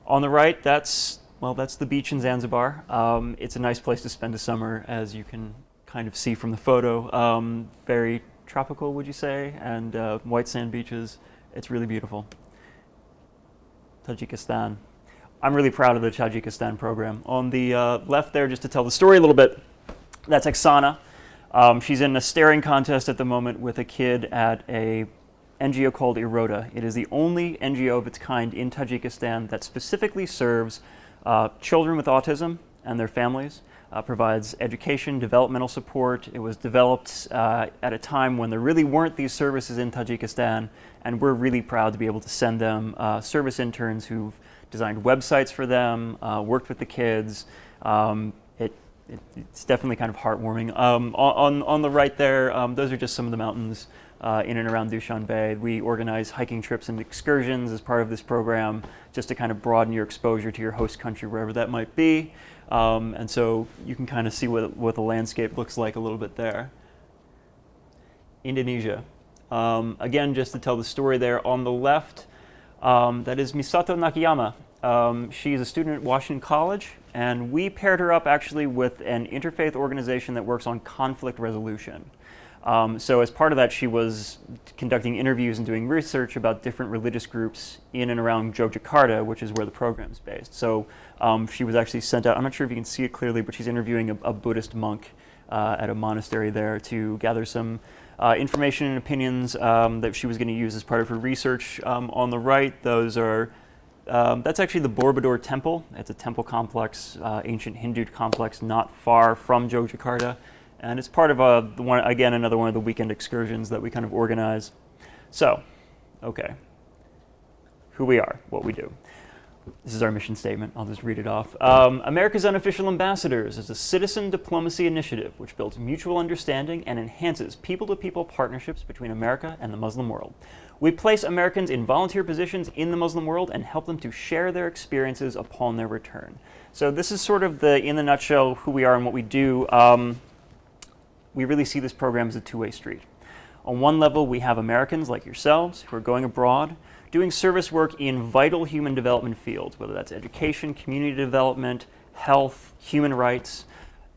On the right, that's the beach in Zanzibar. It's a nice place to spend a summer, as you can kind of see from the photo. Very tropical, would you say, and white sand beaches. It's really beautiful. Tajikistan. I'm really proud of the Tajikistan program. On the left there, just to tell the story a little bit, that's Oksana. She's in a staring contest at the moment with a kid at a NGO called Eroda. It is the only NGO of its kind in Tajikistan that specifically serves children with autism and their families, provides education, developmental support. It was developed at a time when there really weren't these services in Tajikistan, and we're really proud to be able to send them service interns who've designed websites for them, worked with the kids. It's definitely kind of heartwarming. On the right there, those are just some of the mountains in and around Dushanbe. We organize hiking trips and excursions as part of this program, just to kind of broaden your exposure to your host country, wherever that might be. And so you can kind of see what the landscape looks like a little bit there. Indonesia. Again, just to tell the story there, on the left, that is Misato Nakayama. She's a student at Washington College, and we paired her up actually with an interfaith organization that works on conflict resolution. So as part of that, she was conducting interviews and doing research about different religious groups in and around Yogyakarta, which is where the program's based. So she was actually sent out, I'm not sure if you can see it clearly, but she's interviewing a Buddhist monk at a monastery there to gather some information and opinions that she was going to use as part of her research. On the right, those are, that's actually the Borobudur Temple. It's a temple complex, ancient Hindu complex not far from Yogyakarta. And it's part of another one of the weekend excursions that we kind of organize. So, okay, who we are, what we do. This is our mission statement. I'll just read it off. America's Unofficial Ambassadors is a citizen diplomacy initiative which builds mutual understanding and enhances people-to-people partnerships between America and the Muslim world. We place Americans in volunteer positions in the Muslim world and help them to share their experiences upon their return. So this is sort of in the nutshell, who we are and what we do. We really see this program as a two-way street. On one level, we have Americans like yourselves who are going abroad, doing service work in vital human development fields, whether that's education, community development, health, human rights,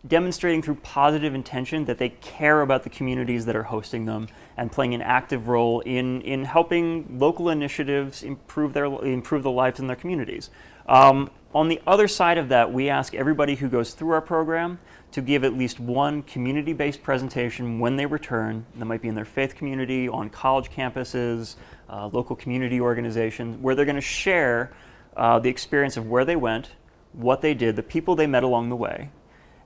demonstrating through positive intention that they care about the communities that are hosting them and playing an active role in helping local initiatives improve the lives in their communities. On the other side of that, we ask everybody who goes through our program to give at least one community-based presentation when they return. That might be in their faith community, on college campuses, local community organizations, where they're going to share the experience of where they went, what they did, the people they met along the way.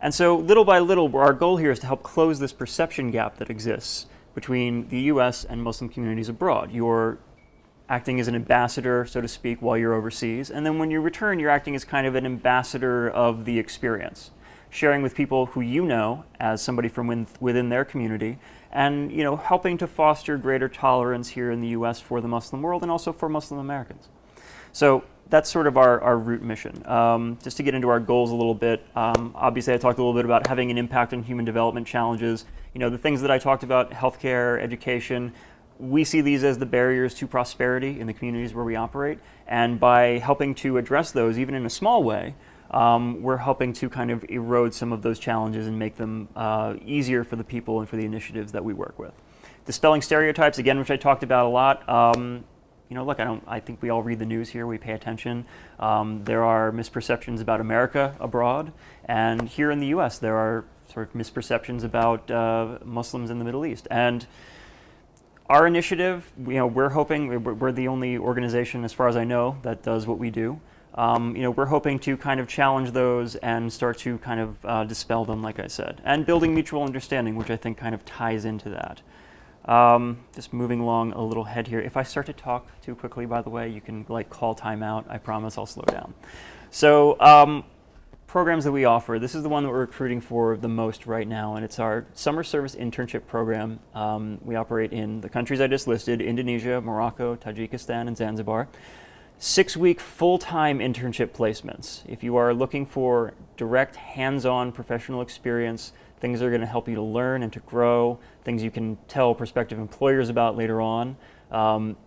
And so little by little, our goal here is to help close this perception gap that exists between the US and Muslim communities abroad. You're acting as an ambassador, so to speak, while you're overseas. And then when you return, you're acting as kind of an ambassador of the experience, sharing with people who you know as somebody from within their community, and helping to foster greater tolerance here in the US for the Muslim world and also for Muslim Americans. So that's sort of our root mission. Just to get into our goals a little bit, obviously I talked a little bit about having an impact on human development challenges. The things that I talked about, healthcare, education, we see these as the barriers to prosperity in the communities where we operate. And by helping to address those, even in a small way, we're helping to kind of erode some of those challenges and make them easier for the people and for the initiatives that we work with. Dispelling stereotypes, again, which I talked about a lot. Look, I think we all read the news here, we pay attention. There are misperceptions about America abroad, and here in the US there are sort of misperceptions about Muslims in the Middle East. And our initiative, we're hoping, we're the only organization as far as I know that does what we do. We're hoping to kind of challenge those and start to kind of dispel them, like I said, and building mutual understanding, which I think kind of ties into that. Just moving along a little head here. If I start to talk too quickly, by the way, you can call time out. I promise I'll slow down. So programs that we offer, this is the one that we're recruiting for the most right now, and it's our summer service internship program. We operate in the countries I just listed: Indonesia, Morocco, Tajikistan, and Zanzibar. 6-week full-time internship placements. If you are looking for direct hands-on professional experience, things that are going to help you to learn and to grow, things you can tell prospective employers about later on,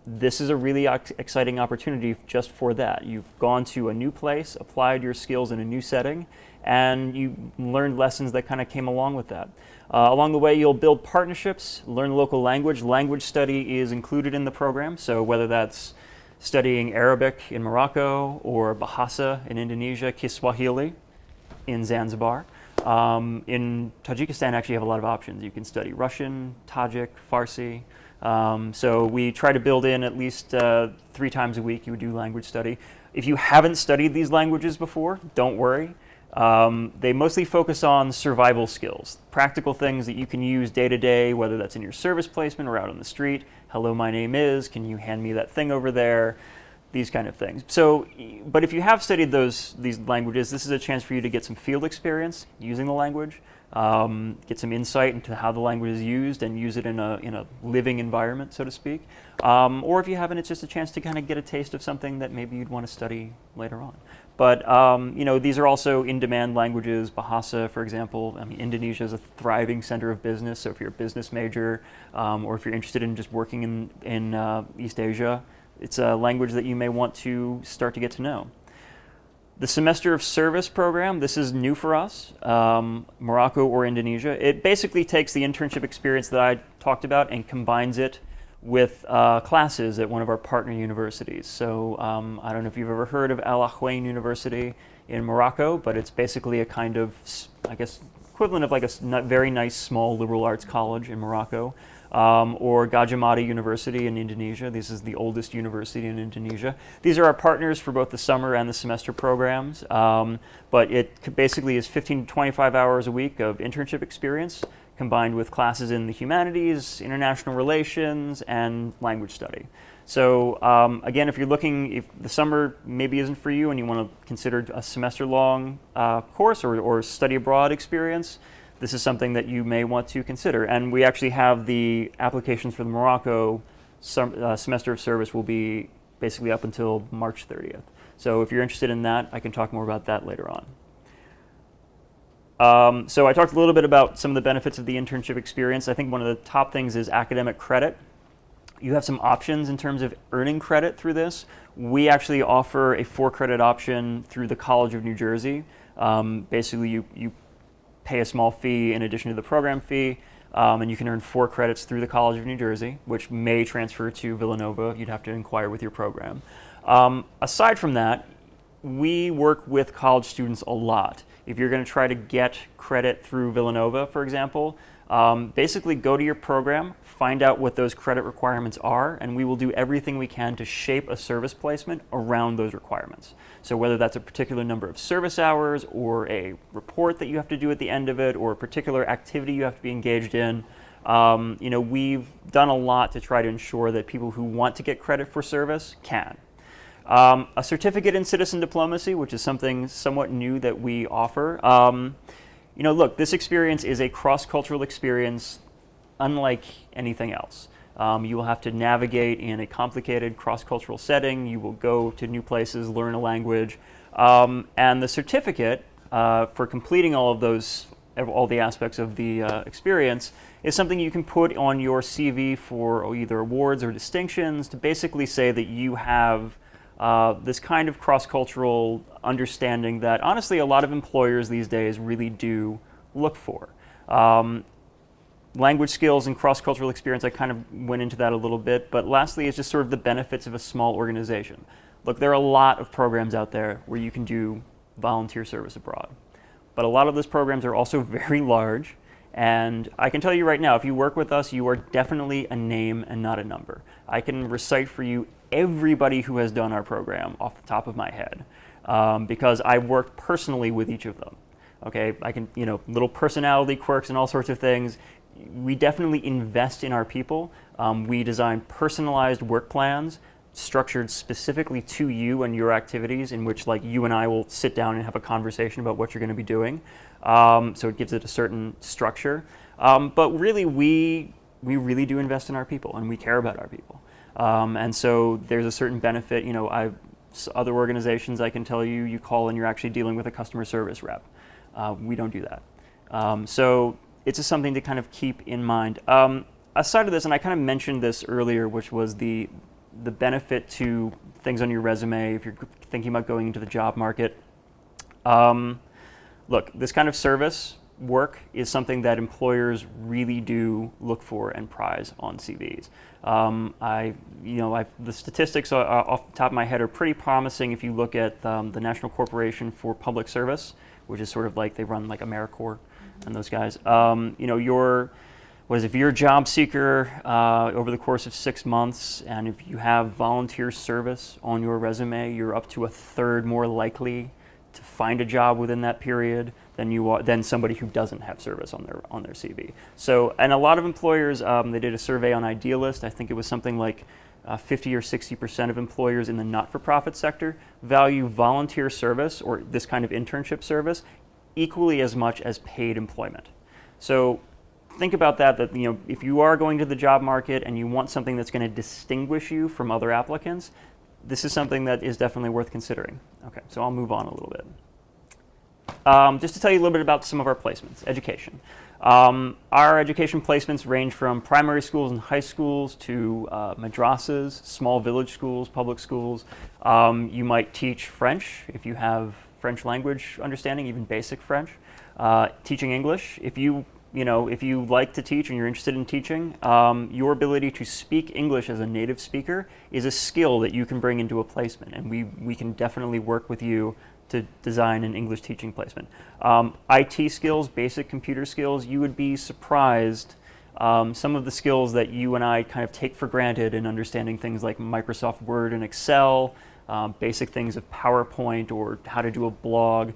This is a really exciting opportunity just for that. You've gone to a new place, applied your skills in a new setting, and you learned lessons that kind of came along with that. Along the way, you'll build partnerships, learn local language. Language study is included in the program, so whether that's studying Arabic in Morocco or Bahasa in Indonesia, Kiswahili in Zanzibar. In Tajikistan, actually, you have a lot of options. You can study Russian, Tajik, Farsi. So we try to build in at least 3 times a week you would do language study. If you haven't studied these languages before, don't worry. They mostly focus on survival skills, practical things that you can use day to day, whether that's in your service placement or out on the street. Hello, my name is, can you hand me that thing over there? These kind of things. So, but if you have studied these languages, this is a chance for you to get some field experience using the language, get some insight into how the language is used and use it in a living environment, so to speak. Or if you haven't, it's just a chance to kind of get a taste of something that maybe you'd want to study later on. But these are also in-demand languages. Bahasa, for example. I mean, Indonesia is a thriving center of business. So if you're a business major, or if you're interested in just working in East Asia, it's a language that you may want to start to get to know. The semester of service program, this is new for us, Morocco or Indonesia. It basically takes the internship experience that I talked about and combines it with classes at one of our partner universities. So I don't know if you've ever heard of Al Ahwain University in Morocco, but it's basically a kind of, I guess, equivalent of like a very nice small liberal arts college in Morocco. Or Gadjah Mada University in Indonesia. This is the oldest university in Indonesia. These are our partners for both the summer and the semester programs, but it basically is 15 to 25 hours a week of internship experience combined with classes in the humanities, international relations, and language study. So again, if the summer maybe isn't for you and you want to consider a semester-long course or study abroad experience, this is something that you may want to consider. And we actually have the applications for the Morocco semester of service will be basically up until March 30th. So if you're interested in that, I can talk more about that later on. So I talked a little bit about some of the benefits of the internship experience. I think one of the top things is academic credit. You have some options in terms of earning credit through this. We actually offer a 4-credit option through the College of New Jersey. Basically, you pay a small fee in addition to the program fee, and you can earn 4 credits through the College of New Jersey, which may transfer to Villanova. You'd have to inquire with your program. Aside from that, we work with college students a lot. If you're going to try to get credit through Villanova, for example, basically go to your program, find out what those credit requirements are, and we will do everything we can to shape a service placement around those requirements. So whether that's a particular number of service hours or a report that you have to do at the end of it or a particular activity you have to be engaged in, we've done a lot to try to ensure that people who want to get credit for service can. A certificate in citizen diplomacy, which is something somewhat new that we offer. Look, this experience is a cross-cultural experience unlike anything else. You will have to navigate in a complicated cross-cultural setting. You will go to new places, learn a language. And the certificate for completing all the aspects of the experience is something you can put on your CV for either awards or distinctions to basically say that you have this kind of cross-cultural understanding that honestly a lot of employers these days really do look for. Language skills and cross-cultural experience, I kind of went into that a little bit, but lastly is just sort of the benefits of a small organization. Look, there are a lot of programs out there where you can do volunteer service abroad, but a lot of those programs are also very large, and I can tell you right now, if you work with us, you are definitely a name and not a number. I can recite for you everybody who has done our program off the top of my head, because I worked personally with each of them. Okay, I can, little personality quirks and all sorts of things. We definitely invest in our people. We design personalized work plans structured specifically to you and your activities, in which you and I will sit down and have a conversation about what you're going to be doing. So it gives it a certain structure. But really, we really do invest in our people, and we care about our people. And so there's a certain benefit. Other organizations, I can tell you, you call and you're actually dealing with a customer service rep. We don't do that. So it's just something to kind of keep in mind. aside of this, and I kind of mentioned this earlier, which was the benefit to things on your resume if you're thinking about going into the job market. Look, this kind of service work is something that employers really do look for and prize on CVs. The statistics off the top of my head are pretty promising if you look at the National Corporation for Public Service, which is sort of like they run like AmeriCorps and those guys. If you're a job seeker over the course of 6 months, and if you have volunteer service on your resume, you're up to a third more likely to find a job within that period than somebody who doesn't have service on their CV. So, and a lot of employers, they did a survey on Idealist. I think it was something like 50 or 60% of employers in the not-for-profit sector value volunteer service or this kind of internship service equally as much as paid employment. So think about that if you are going to the job market and you want something that's going to distinguish you from other applicants, this is something that is definitely worth considering. Okay, so I'll move on a little bit. Just to tell you a little bit about some of our placements, education. Our education placements range from primary schools and high schools to madrasas, small village schools, public schools. You might teach French if you have French language understanding, even basic French. Teaching English, if you like to teach and you're interested in teaching, your ability to speak English as a native speaker is a skill that you can bring into a placement, and we can definitely work with you to design an English teaching placement. IT skills, basic computer skills, you would be surprised some of the skills that you and I kind of take for granted in understanding things like Microsoft Word and Excel, basic things of PowerPoint or how to do a blog.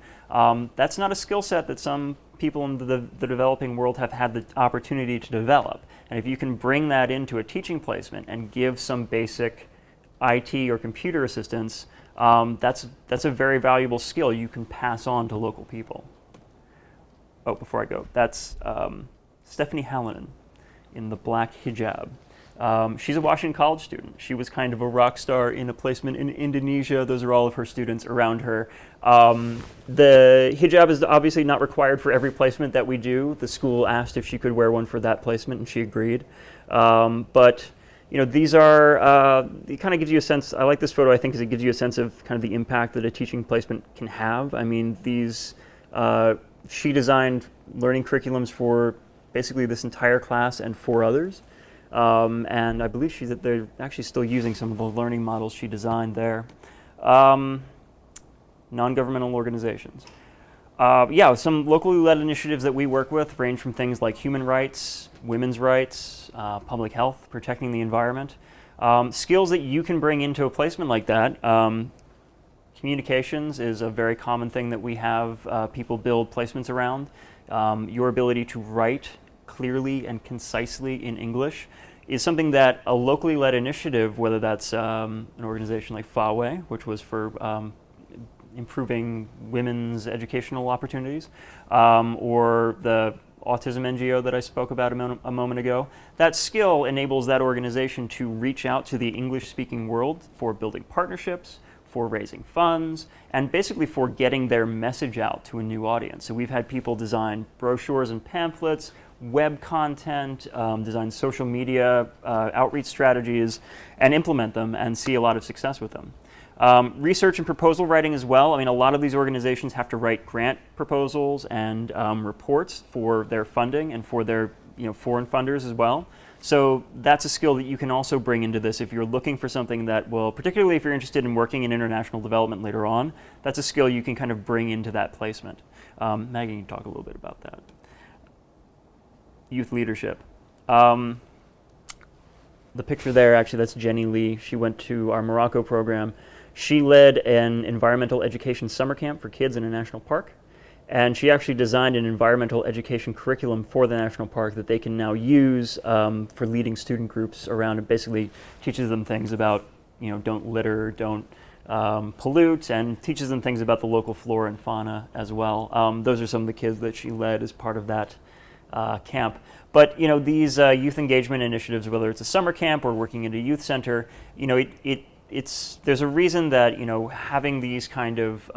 That's not a skill set that some people in the developing world have had the opportunity to develop. And if you can bring that into a teaching placement and give some basic IT or computer assistance, that's a very valuable skill you can pass on to local people. Oh, before I go, that's Stephanie Hallinan in the black hijab. She's a Washington College student. She was kind of a rock star in a placement in Indonesia. Those are all of her students around her. The hijab is obviously not required for every placement that we do. The school asked if she could wear one for that placement, and she agreed. But these are, it kind of gives you a sense, I like this photo, I think, because it gives you a sense of kind of the impact that a teaching placement can have. I mean, she designed learning curriculums for basically this entire class and 4 others. And I believe they're actually still using some of the learning models she designed there. Non-governmental organizations. Some locally led initiatives that we work with range from things like human rights, women's rights, public health, protecting the environment. Skills that you can bring into a placement like that. Communications is a very common thing that we have people build placements around. Your ability to write clearly and concisely in English is something that a locally led initiative, whether that's an organization like FAWE, which was for improving women's educational opportunities, or the autism NGO that I spoke about a moment ago, that skill enables that organization to reach out to the English-speaking world for building partnerships, for raising funds, and basically for getting their message out to a new audience. So we've had people design brochures and pamphlets, web content, design social media outreach strategies, and implement them and see a lot of success with them. Research and proposal writing as well. I mean, a lot of these organizations have to write grant proposals and reports for their funding and for their foreign funders as well. So that's a skill that you can also bring into this if you're looking for something that will, particularly if you're interested in working in international development later on, that's a skill you can kind of bring into that placement. Maggie, you can talk a little bit about that. Youth leadership. The picture there, actually, that's Jenny Lee. She went to our Morocco program. She led an environmental education summer camp for kids in a national park. And she actually designed an environmental education curriculum for the national park that they can now use for leading student groups around. It basically teaches them things about, don't litter, don't pollute, and teaches them things about the local flora and fauna as well. Those are some of the kids that she led as part of that camp. But these youth engagement initiatives, whether it's a summer camp or working in a youth center, there's a reason that having these kind of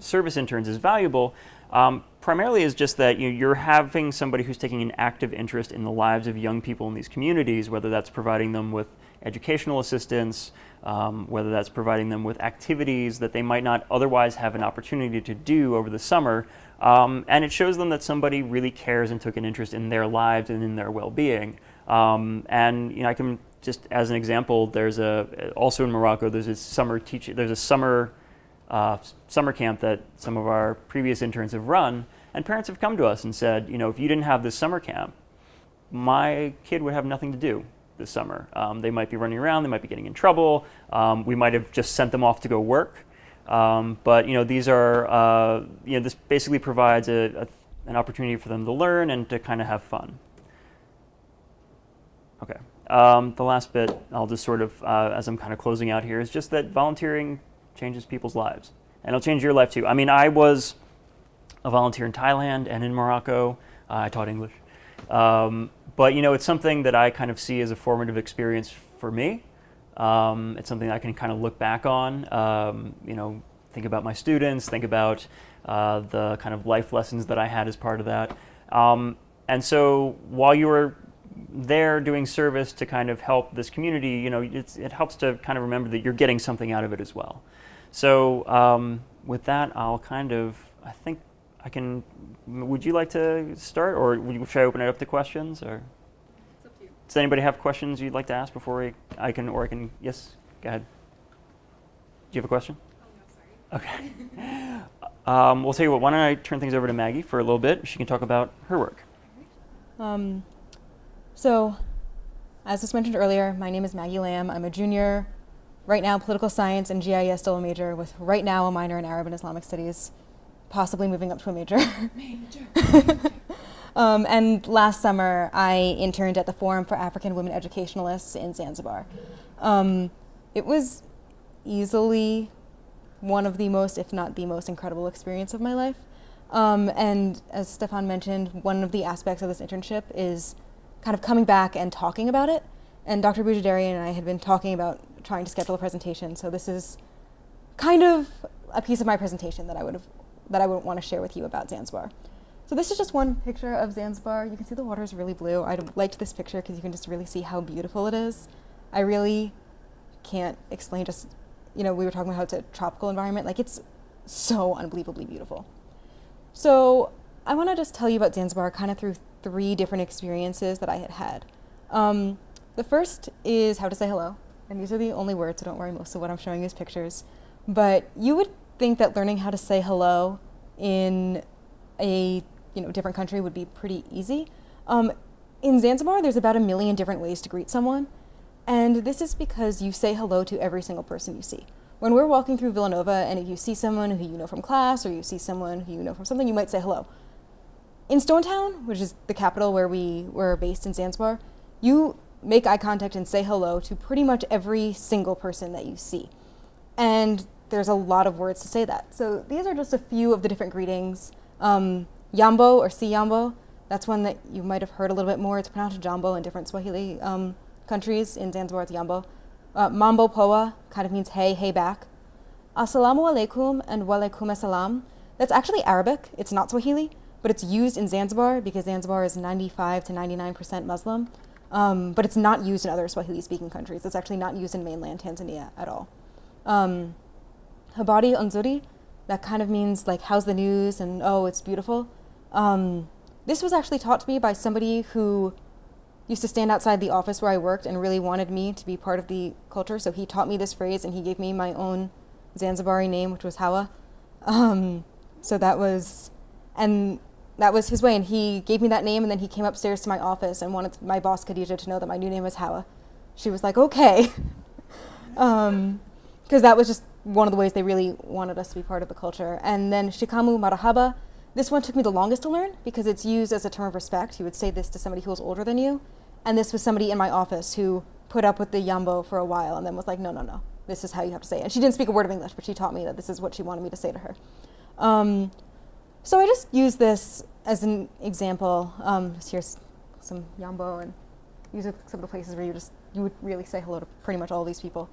service interns is valuable, Primarily is just that you're having somebody who's taking an active interest in the lives of young people in these communities, whether that's providing them with educational assistance, whether that's providing them with activities that they might not otherwise have an opportunity to do over the summer. And it shows them that somebody really cares and took an interest in their lives and in their well-being. And I can just, as an example, there's also in Morocco, there's a summer camp that some of our previous interns have run, and parents have come to us and said, if you didn't have this summer camp, my kid would have nothing to do this summer. They might be running around, they might be getting in trouble, we might have just sent them off to go work. But these are, this basically provides an opportunity for them to learn and to kind of have fun. Okay, the last bit, I'll just sort of, as I'm kind of closing out here, is just that volunteering changes people's lives. And it'll change your life too. I mean, I was a volunteer in Thailand and in Morocco. I taught English. But it's something that I kind of see as a formative experience for me. It's something I can kind of look back on, think about my students, think about the kind of life lessons that I had as part of that. And so while you were there doing service to kind of help this community, it helps to kind of remember that you're getting something out of it as well. So with that, I think I can, would you like to start, or should I open it up to questions? Or it's up to you. Does anybody have questions you'd like to ask before I can, yes, go ahead. Do you have a question? Oh, no, sorry. Okay. We'll tell you what, why don't I turn things over to Maggie for a little bit. She can talk about her work. So, as was mentioned earlier, my name is Maggie Lamb. I'm a junior, right now political science and GIS still a major, with right now a minor in Arab and Islamic Studies, possibly moving up to a major. And last summer, I interned at the Forum for African Women Educationalists in Zanzibar. It was easily one of the most, if not the most incredible experience of my life. And as Stefan mentioned, one of the aspects of this internship is kind of coming back and talking about it. And Dr. Boujadarian and I had been talking about trying to schedule a presentation. So this is kind of a piece of my presentation that I would want to share with you about Zanzibar. So this is just one picture of Zanzibar. You can see the water is really blue. I liked this picture because you can just really see how beautiful it is. I really can't explain just, we were talking about how it's a tropical environment. Like, it's so unbelievably beautiful. So I want to just tell you about Zanzibar kind of through 3 different experiences that I had had. The first is how to say hello. And these are the only words, so don't worry, most of what I'm showing you is pictures. But you would think that learning how to say hello in a different country would be pretty easy. In Zanzibar, there's about 1 million different ways to greet someone. And this is because you say hello to every single person you see. When we're walking through Villanova, and if you see someone who you know from class, or you see someone who you know from something, you might say hello. In Stone Town, which is the capital where we were based in Zanzibar, you make eye contact and say hello to pretty much every single person that you see. And there's a lot of words to say that. So these are just a few of the different greetings. Yambo, or si Yambo, that's one that you might have heard a little bit more. It's pronounced Jambo in different Swahili countries. In Zanzibar, it's Yambo. Mambo Poa kind of means hey, hey back. Assalamu alaikum and wa alaikum assalam. That's actually Arabic. It's not Swahili, but it's used in Zanzibar because Zanzibar is 95 to 99% Muslim. But it's not used in other Swahili-speaking countries. It's actually not used in mainland Tanzania at all. Habari Nzuri, that kind of means like, how's the news, and oh, it's beautiful. This was actually taught to me by somebody who used to stand outside the office where I worked and really wanted me to be part of the culture. So he taught me this phrase, and he gave me my own Zanzibari name, which was Hawa. So that was his way, and he gave me that name, and then he came upstairs to my office and wanted my boss Khadija to know that my new name was Hawa. She was like, okay. Because that was just one of the ways they really wanted us to be part of the culture. And then Shikamu Marahaba, this one took me the longest to learn because it's used as a term of respect. You would say this to somebody who was older than you. And this was somebody in my office who put up with the Yambo for a while and then was like, no, this is how you have to say it. And she didn't speak a word of English, but she taught me that this is what she wanted me to say to her. So I just use this as an example. Just here's some Yambo, and these are some of the places where you would really say hello to pretty much all these people.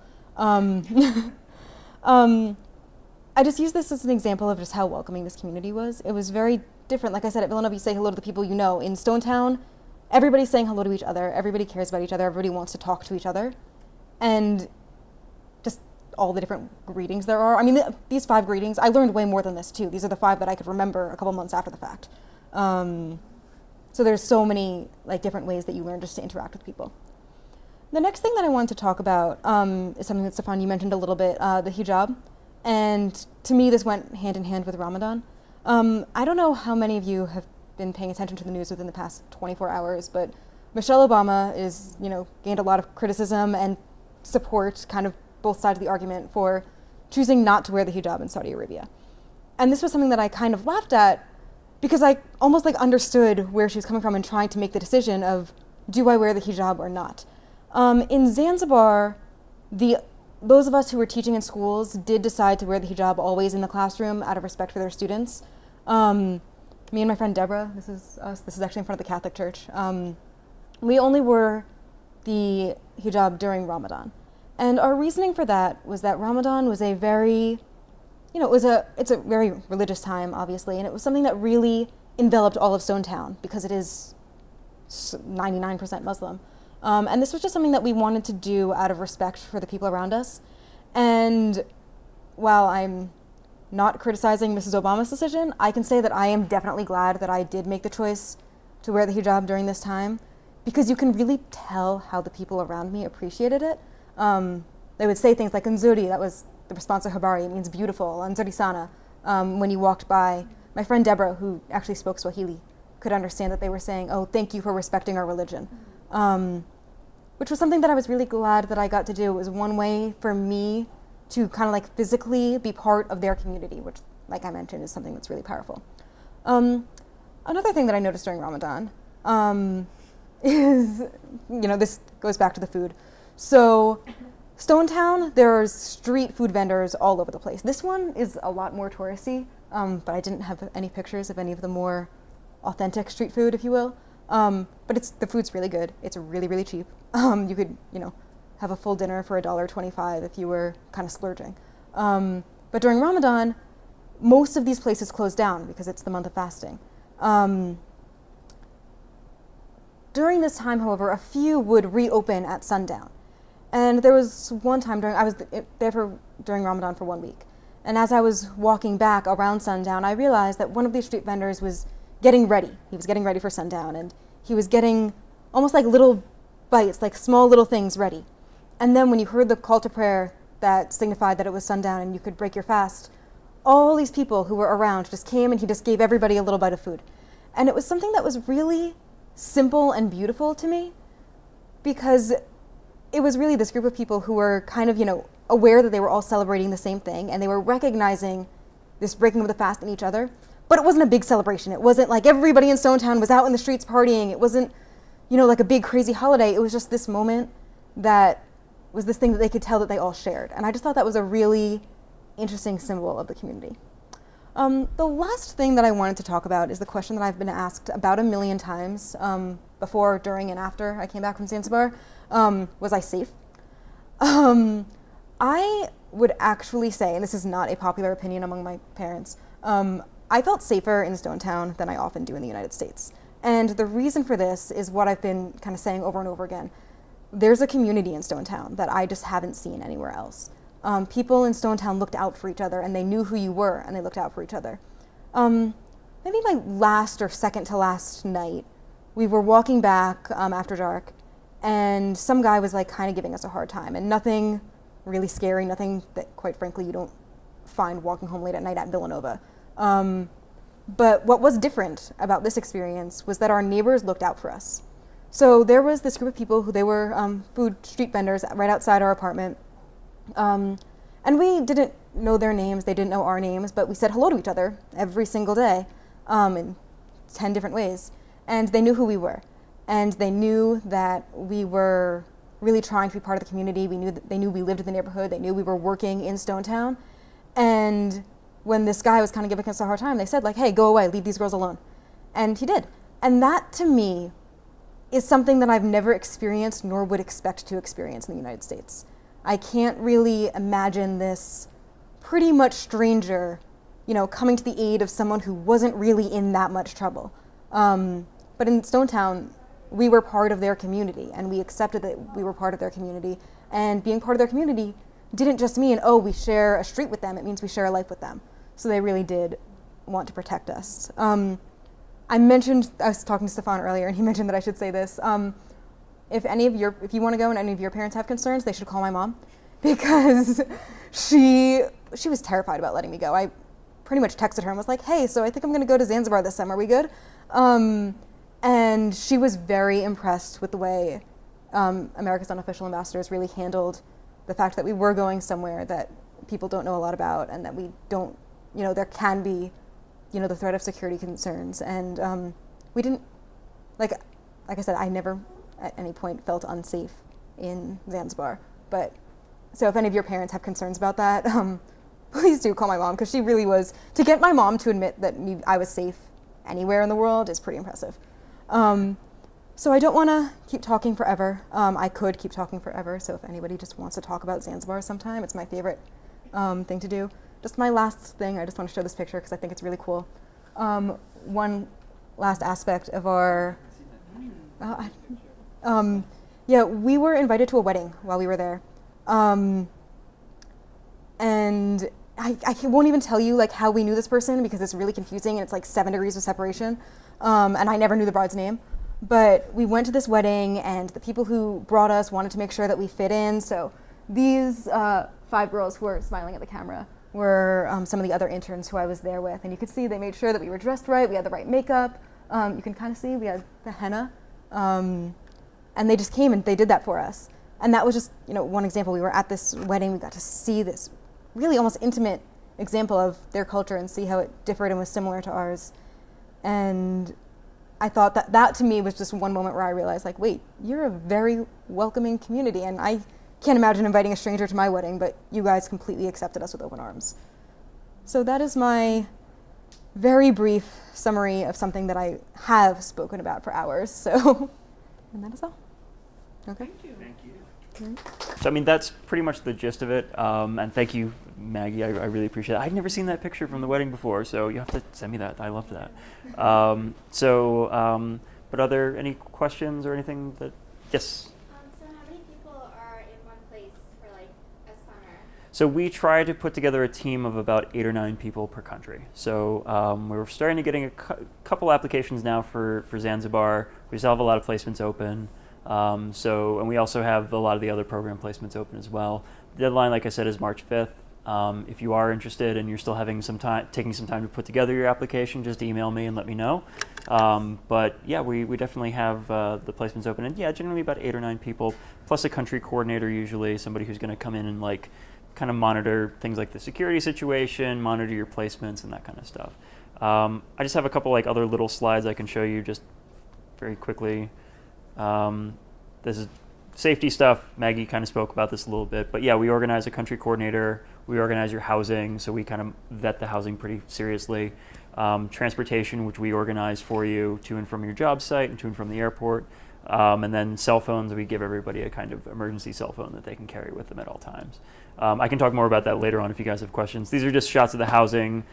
I just use this as an example of just how welcoming this community was. It was very different. Like I said, at Villanova, you say hello to the people you know. In Stonetown, everybody's saying hello to each other. Everybody cares about each other. Everybody wants to talk to each other. And just all the different greetings there are. I mean, these 5 greetings, I learned way more than this too. These are the 5 that I could remember a couple months after the fact. So there's so many like different ways that you learn just to interact with people. The next thing that I wanted to talk about is something that Stefan, you mentioned a little bit, the hijab. And to me, this went hand in hand with Ramadan. I don't know how many of you have been paying attention to the news within the past 24 hours, but Michelle Obama is, gained a lot of criticism and support, kind of both sides of the argument, for choosing not to wear the hijab in Saudi Arabia. And this was something that I kind of laughed at because I almost like understood where she was coming from and trying to make the decision of, do I wear the hijab or not? In Zanzibar, those of us who were teaching in schools did decide to wear the hijab always in the classroom out of respect for their students. Me and my friend Deborah, this is us, this is actually in front of the Catholic Church, we only wore the hijab during Ramadan. And our reasoning for that was that Ramadan was a very, it's a very religious time, obviously, and it was something that really enveloped all of Stonetown because it is 99% Muslim. And this was just something that we wanted to do out of respect for the people around us. And while I'm not criticizing Mrs. Obama's decision, I can say that I am definitely glad that I did make the choice to wear the hijab during this time, because you can really tell how the people around me appreciated it. They would say things like "Nzuri," that was the response to Habari, it means beautiful, "Nzuri sana," when you walked by. My friend Deborah, who actually spoke Swahili, could understand that they were saying, "Oh, thank you for respecting our religion." Which was something that I was really glad that I got to do. It was one way for me to kind of like physically be part of their community, which, like I mentioned, is something that's really powerful. Another thing that I noticed during Ramadan is, this goes back to the food. So Stonetown, there's street food vendors all over the place. This one is a lot more touristy, but I didn't have any pictures of any of the more authentic street food, if you will. But the food's really good. It's really, really cheap. You could, have a full dinner for $1.25 if you were kind of splurging. But during Ramadan, most of these places close down because it's the month of fasting. During this time, however, a few would reopen at sundown. And there was one time I was there during Ramadan for 1 week. And as I was walking back around sundown, I realized that one of these street vendors was getting ready. He was getting ready for sundown, and he was getting almost like little bites, like small little things ready. And then when you heard the call to prayer that signified that it was sundown and you could break your fast, all these people who were around just came and he just gave everybody a little bite of food. And it was something that was really simple and beautiful to me, because it was really this group of people who were kind of, aware that they were all celebrating the same thing, and they were recognizing this breaking of the fast in each other. But it wasn't a big celebration. It wasn't like everybody in Stonetown was out in the streets partying. It wasn't, like a big crazy holiday. It was just this moment that was this thing that they could tell that they all shared. And I just thought that was a really interesting symbol of the community. The last thing that I wanted to talk about is the question that I've been asked about 1 million times before, during, and after I came back from Zanzibar. Was I safe? I would actually say, and this is not a popular opinion among my parents, I felt safer in Stonetown than I often do in the United States. And the reason for this is what I've been kind of saying over and over again. There's a community in Stonetown that I just haven't seen anywhere else. People in Stonetown looked out for each other, and they knew who you were, and they looked out for each other. Maybe my last or second to last night, we were walking back after dark, and some guy was like kind of giving us a hard time, and nothing really scary, nothing that, quite frankly, you don't find walking home late at night at Villanova. But what was different about this experience was that our neighbors looked out for us. So there was this group of people who they were food street vendors right outside our apartment. And we didn't know their names, they didn't know our names, but we said hello to each other every single day in 10 different ways. And they knew who we were. And they knew that we were really trying to be part of the community. They knew we lived in the neighborhood. They knew we were working in Stonetown. And when this guy was kind of giving us a hard time, they said like, "Hey, go away, leave these girls alone." And he did. And that, to me, is something that I've never experienced nor would expect to experience in the United States. I can't really imagine this pretty much stranger, coming to the aid of someone who wasn't really in that much trouble. But in Stonetown, we were part of their community, and we accepted that we were part of their community. And being part of their community didn't just mean, oh, we share a street with them. It means we share a life with them. So they really did want to protect us. I was talking to Stefan earlier, and he mentioned that I should say this. If you want to go and any of your parents have concerns, they should call my mom, because she was terrified about letting me go. I pretty much texted her and was like, hey, so I think I'm going to go to Zanzibar this summer. Are we good? And she was very impressed with the way America's unofficial ambassadors really handled the fact that we were going somewhere that people don't know a lot about, and that we don't, there can be, the threat of security concerns. And we didn't, like I said, I never at any point felt unsafe in Zanzibar. But so if any of your parents have concerns about that, please do call my mom, because she really was, to get my mom to admit that I was safe anywhere in the world is pretty impressive. So I don't want to keep talking forever. I could keep talking forever, so if anybody just wants to talk about Zanzibar sometime, it's my favorite thing to do. Just my last thing, I just want to show this picture because I think it's really cool. One last aspect of our... we were invited to a wedding while we were there. And I won't even tell you how we knew this person, because it's really confusing, and it's like 7 degrees of separation. And I never knew the bride's name. But we went to this wedding, and the people who brought us wanted to make sure that we fit in. So these 5 girls who are smiling at the camera were some of the other interns who I was there with. And you could see they made sure that we were dressed right, we had the right makeup. You can kind of see we had the henna. And they just came and they did that for us. And that was just, one example. We were at this wedding, we got to see this really almost intimate example of their culture and see how it differed and was similar to ours. And I thought that to me was just one moment where I realized, wait, you're a very welcoming community, and I can't imagine inviting a stranger to my wedding, but you guys completely accepted us with open arms. So that is my very brief summary of something that I have spoken about for hours. So, and that is all. Okay. Thank you. So, that's pretty much the gist of it. And thank you, Maggie. I really appreciate it. I'd never seen that picture from the wedding before, so you have to send me that. I loved that. But are there any questions or anything that... Yes? So how many people are in one place for a summer? So we try to put together a team of about 8 or 9 people per country. So we're starting to getting a couple applications now for Zanzibar. We still have a lot of placements open. And we also have a lot of the other program placements open as well. The deadline, like I said, is March 5th. If you are interested and you're still having taking some time to put together your application, just email me and let me know. But yeah, we definitely have the placements open, and yeah, generally about 8 or 9 people, plus a country coordinator, usually somebody who's going to come in and kind of monitor things like the security situation, monitor your placements, and that kind of stuff. I just have a couple other little slides I can show you just very quickly. This is safety stuff. Maggie kind of spoke about this a little bit, but yeah, we organize a country coordinator. We organize your housing, so we kind of vet the housing pretty seriously. Transportation, which we organize for you to and from your job site and to and from the airport. And then cell phones, we give everybody a kind of emergency cell phone that they can carry with them at all times. I can talk more about that later on if you guys have questions. These are just shots of the housing.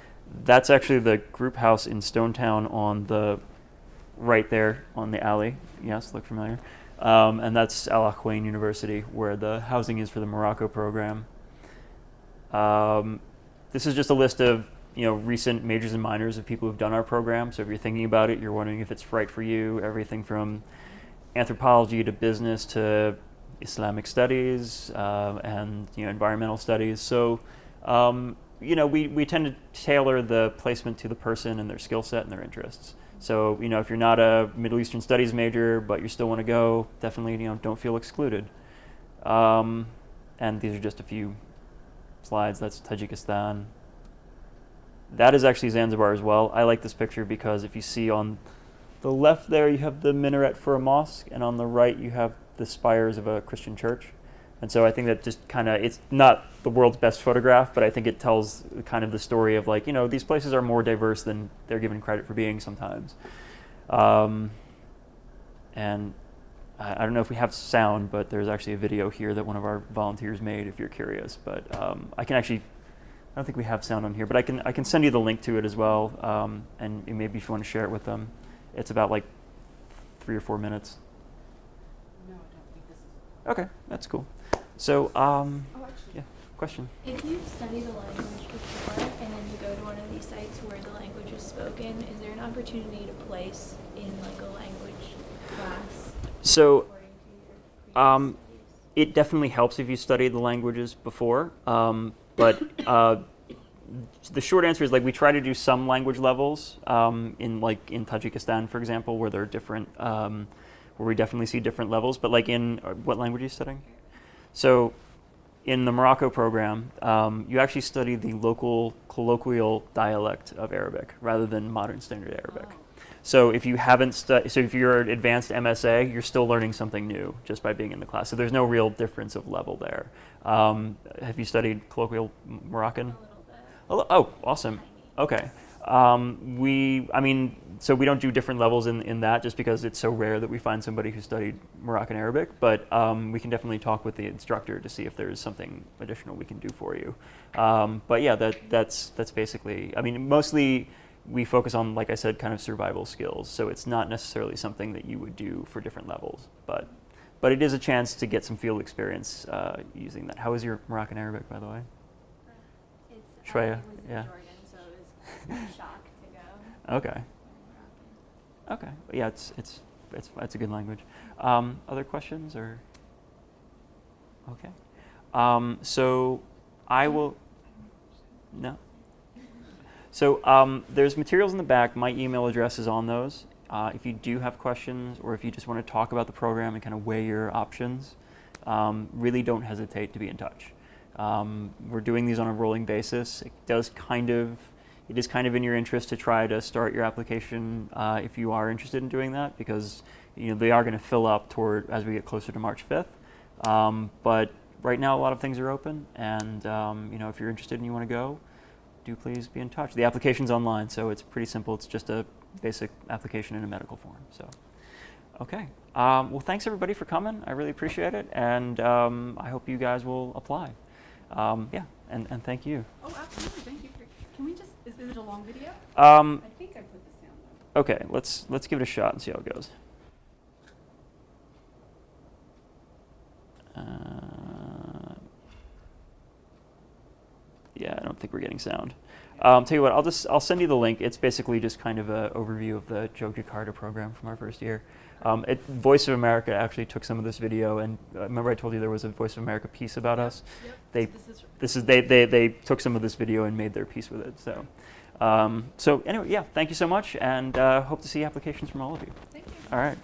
That's actually the group house in Stonetown on the right there on the alley. Yes, look familiar. And that's Al Akwain University, where the housing is for the Morocco program. This is just a list of recent majors and minors of people who've done our program. So if you're thinking about it, you're wondering if it's right for you, everything from anthropology to business to Islamic studies and environmental studies. So we tend to tailor the placement to the person and their skill set and their interests. So if you're not a Middle Eastern studies major but you still want to go, definitely don't feel excluded. And these are just a few slides. That's Tajikistan. That is actually Zanzibar as well. I like this picture because if you see on the left there, you have the minaret for a mosque, and on the right, you have the spires of a Christian church. And so I think that just kind of, it's not the world's best photograph, but I think it tells kind of the story of these places are more diverse than they're given credit for being sometimes. And I don't know if we have sound, but there's actually a video here that one of our volunteers made if you're curious. But I can actually I don't think we have sound on here, but I can send you the link to it as well, and maybe if you want to share it with them. It's about like 3 or 4 minutes. No, I don't think this is. Okay, that's cool. So, actually, yeah, question. If you study the language before and then you go to one of these sites where the language is spoken, is there an opportunity to place in like a language class So, according to your previous studies? it definitely helps if you studied the languages before, but the short answer is like we try to do some language levels in Tajikistan, for example, where there are different, where we definitely see different levels. But like in what language are you studying? So, in the Morocco program, you actually study the local colloquial dialect of Arabic rather than modern standard Arabic. Oh. So if you haven't so if you're an advanced MSA, you're still learning something new just by being in the class. So there's no real difference of level there. Have you studied colloquial Moroccan? A little bit. Oh, awesome. Okay. So we don't do different levels in that just because it's so rare that we find somebody who studied Moroccan Arabic, but we can definitely talk with the instructor to see if there's something additional we can do for you. But yeah, that's basically, mostly we focus on, like I said, kind of survival skills. So it's not necessarily something that you would do for different levels, but it is a chance to get some field experience using that. How is your Moroccan Arabic, by the way? It's Shreya, I was in yeah. Jordan, so it was a shock to go. Okay. Okay. Yeah, it's a good language. Other questions or? Okay. So I will. No. So there's materials in the back. My email address is on those. If you do have questions or if you just want to talk about the program and kind of weigh your options, really don't hesitate to be in touch. We're doing these on a rolling basis. It is kind of in your interest to try to start your application if you are interested in doing that, because they are going to fill up toward as we get closer to March 5th. But right now, a lot of things are open, and if you're interested and you want to go, do please be in touch. The application's online, so it's pretty simple. It's just a basic application in a medical form. So, okay. Well, thanks everybody for coming. I really appreciate it, and I hope you guys will apply. Yeah, and thank you. Oh, absolutely. Thank you. Can we just? Is it a long video? I think I put the sound on. Okay, let's give it a shot and see how it goes. Yeah, I don't think we're getting sound. Tell you what, I'll send you the link. It's basically just kind of an overview of the Yogyakarta program from our first year. Voice of America actually took some of this video, and remember I told you there was a Voice of America piece about us. Yep. They took some of this video and made their piece with it. So anyway, yeah, thank you so much, and hope to see applications from all of you. Thank you. All right.